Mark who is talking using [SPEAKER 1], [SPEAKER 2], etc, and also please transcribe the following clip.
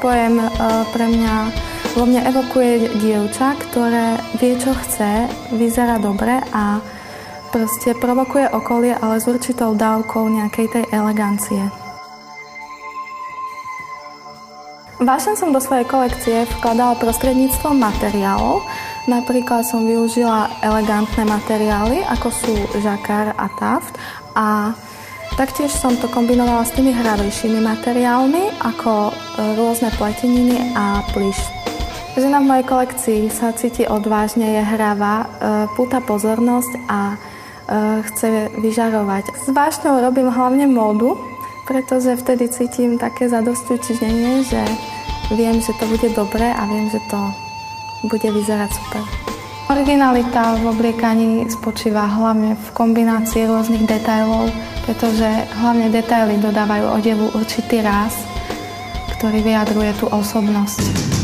[SPEAKER 1] pojem vo mne evokuje dievča, ktoré vie, čo chce, vyzerá dobre a proste provokuje okolie, ale s určitou dávkou nejakej tej elegancie. Vášeň som do svojej kolekcie vkladala prostredníctvom materiálov. Napríklad som využila elegantné materiály, ako sú žakár a taft. A taktiež som to kombinovala s tými hravejšími materiálmi, ako rôzne pleteniny a plyš. Žena v mojej kolekcii sa cíti odvážne, je hravá, púta pozornosť a chce vyžarovať. S vášňou robím hlavne módu, pretože vtedy cítim také zadosťučinnenie, že viem, že to bude dobré a viem, že to bude vyzerať super. Originalita v obliekaní spočíva hlavne v kombinácii rôznych detailov, pretože hlavne detaily dodávajú odevu určitý ráz, ktorý vyjadruje tú osobnosť.